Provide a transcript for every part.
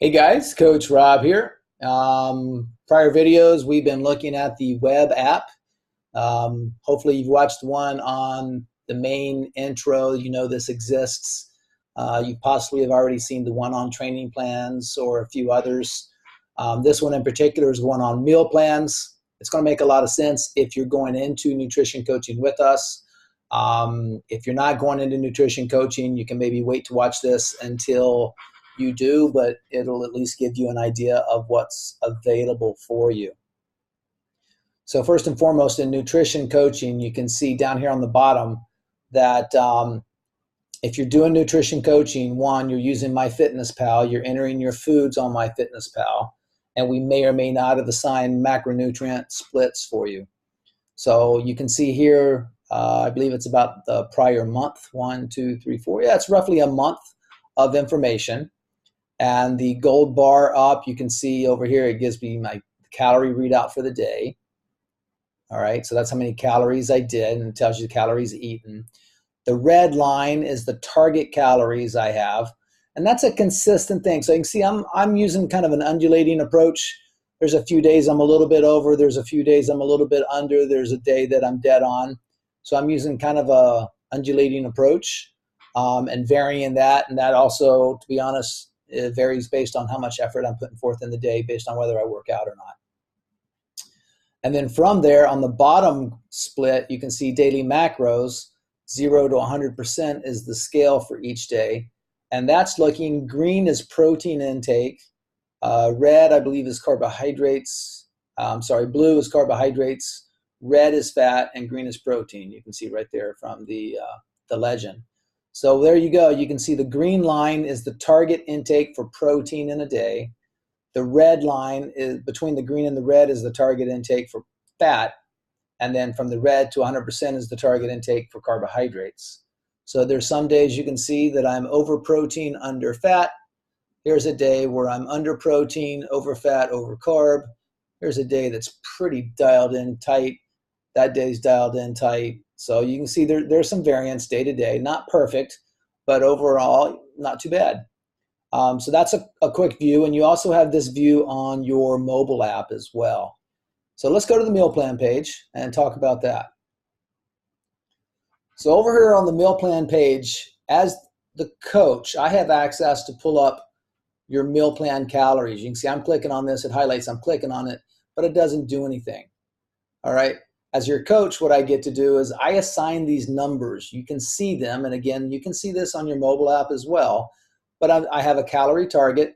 Hey guys, Coach Rob here. Prior videos, we've been looking at the web app. Hopefully you've watched one on the main intro. You know this exists. You possibly have already seen the one on training plans or a few others. This one in particular is one on meal plans. It's going to make a lot of sense if you're going into nutrition coaching with us. If you're not going into nutrition coaching, you can maybe wait to watch this until you do, but it'll at least give you an idea of what's available for you. So first and foremost, in nutrition coaching, you can see down here on the bottom that if you're doing nutrition coaching, one, you're using MyFitnessPal, you're entering your foods on MyFitnessPal, and we may or may not have assigned macronutrient splits for you. So you can see here, I believe it's about the prior month, 1, 2, 3, 4. Yeah, it's roughly a month of information. And the gold bar up, you can see over here, it gives me my calorie readout for the day. All right, so that's how many calories I did, and it tells you the calories eaten. The red line is the target calories I have, and that's a consistent thing. So you can see I'm using kind of an undulating approach. There's a few days I'm a little bit over. There's a few days I'm a little bit under. There's a day that I'm dead on. So I'm using kind of a undulating approach and varying that. And that also, to be honest, it varies based on how much effort I'm putting forth in the day, based on whether I work out or not. And then from there, on the bottom split, you can see daily macros. 0 to 100% is the scale for each day. And that's looking, green is protein intake. Red, I believe, is carbohydrates. Blue is carbohydrates. Red is fat, and green is protein. You can see right there from the legend. So there you go. You can see the green line is the target intake for protein in a day. The red line is between the green and the red is the target intake for fat. And then from the red to 100% is the target intake for carbohydrates. So there's some days you can see that I'm over protein, under fat. Here's a day where I'm under protein, over fat, over carb. Here's a day that's pretty dialed in tight. That day's dialed in tight. So you can see there's some variance day to day, not perfect, but overall not too bad. So that's a quick view, and you also have this view on your mobile app as well. So let's go to the meal plan page and talk about that. So over here on the meal plan page, as the coach, I have access to pull up your meal plan calories. You can see I'm clicking on this, it highlights, I'm clicking on it, but it doesn't do anything. All right. As your coach, what I get to do is I assign these numbers. You can see them, and again, you can see this on your mobile app as well, but I have a calorie target,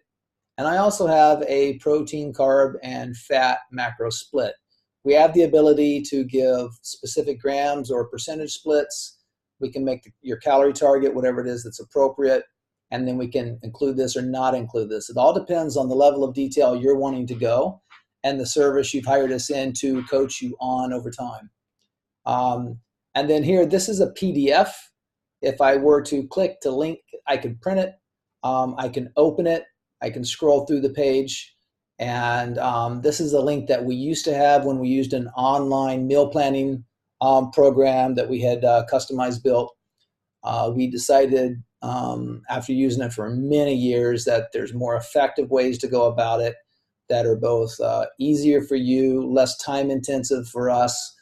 and I also have a protein, carb, and fat macro split. We have the ability to give specific grams or percentage splits. We can make your calorie target whatever it is that's appropriate, and then we can include this or not include this. It all depends on the level of detail you're wanting to go and the service you've hired us in to coach you on over time. And then here, this is a PDF. If I were to click to link, I can print it. I can open it. I can scroll through the page. And this is a link that we used to have when we used an online meal planning program that we had customized built. We decided after using it for many years that there's more effective ways to go about it that are both easier for you, less time intensive for us,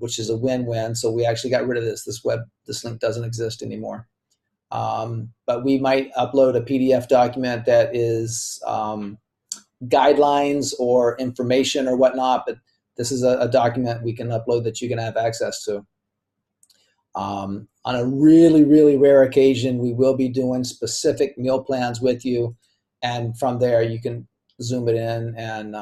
which is a win-win. So we actually got rid of this. This link doesn't exist anymore. But we might upload a PDF document that is guidelines or information or whatnot, but this is a document we can upload that you can have access to. On a really, really rare occasion, we will be doing specific meal plans with you, and from there you can zoom it in and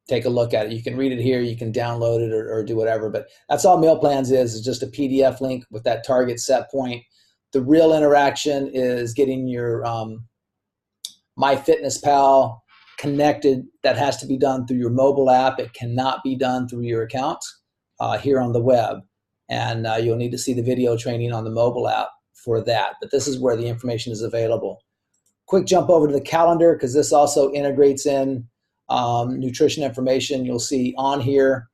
take a look at it. You can read it here, you can download it or do whatever, but that's all meal plans is just a PDF link with that target set point. The real interaction is getting your MyFitnessPal connected. That has to be done through your mobile app. It cannot be done through your account here on the web. And you'll need to see the video training on the mobile app for that. But this is where the information is available. Quick jump over to the calendar, because this also integrates in nutrition information. You'll see on here,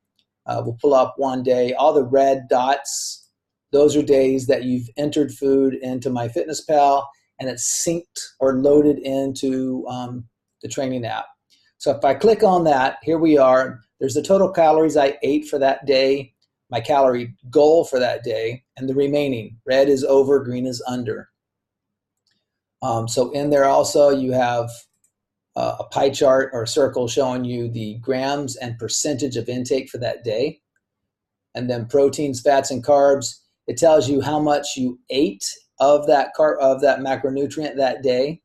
we'll pull up one day. All the red dots, those are days that you've entered food into MyFitnessPal, and it's synced or loaded into the training app. So if I click on that, here we are. There's the total calories I ate for that day, my calorie goal for that day, and the remaining. Red is over, green is under. So in there also you have a pie chart or a circle showing you the grams and percentage of intake for that day. And then proteins, fats, and carbs. It tells you how much you ate of that macronutrient that day.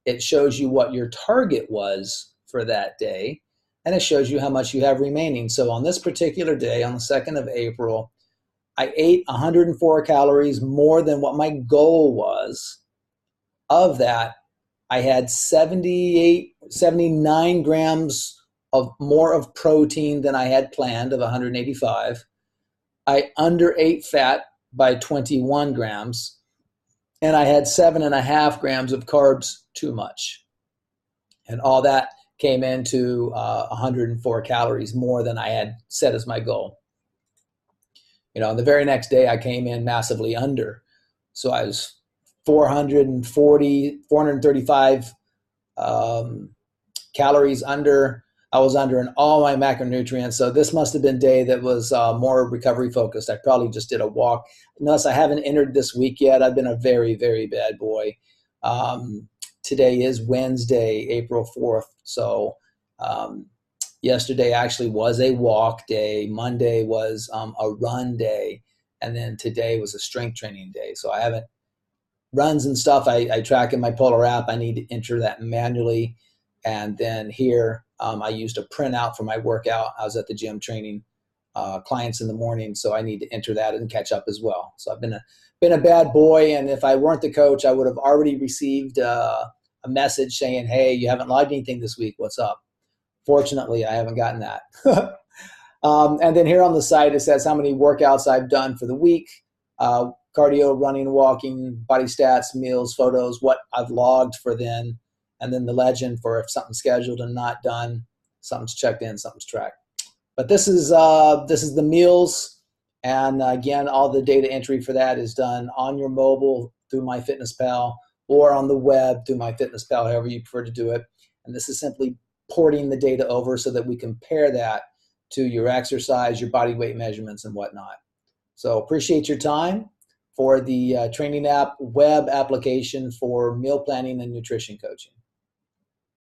It shows you what your target was for that day, and it shows you how much you have remaining. So on this particular day, on the 2nd of April, I ate 104 calories more than what my goal was. Of that, I had 79 grams of more of protein than I had planned, of 185. I underate fat by 21 grams, and I had 7.5 grams of carbs too much. And all that came into 104 calories more than I had set as my goal. You know, and the very next day I came in massively under. So I was 435 calories under. I was under in all my macronutrients. So this must have been a day that was more recovery focused. I probably just did a walk. Notice I haven't entered this week yet. I've been a very, very bad boy. Today is Wednesday, April 4th. So yesterday actually was a walk day. Monday was a run day. And then today was a strength training day. So I haven't runs and stuff. I track in my Polar app. I need to enter that manually. And then here, I used a printout for my workout. I was at the gym training clients in the morning, so I need to enter that and catch up as well. So I've been a bad boy, and if I weren't the coach, I would have already received a message saying, "Hey, you haven't logged anything this week. What's up?" Fortunately, I haven't gotten that. And then here on the side, it says how many workouts I've done for the week. Cardio, running, walking, body stats, meals, photos, what I've logged for then. And then the legend for if something's scheduled and not done, something's checked in, something's tracked. But this is the meals, and again, all the data entry for that is done on your mobile through MyFitnessPal or on the web through MyFitnessPal, however you prefer to do it. And this is simply porting the data over so that we compare that to your exercise, your body weight measurements, and whatnot. So appreciate your time for the training app web application for meal planning and nutrition coaching.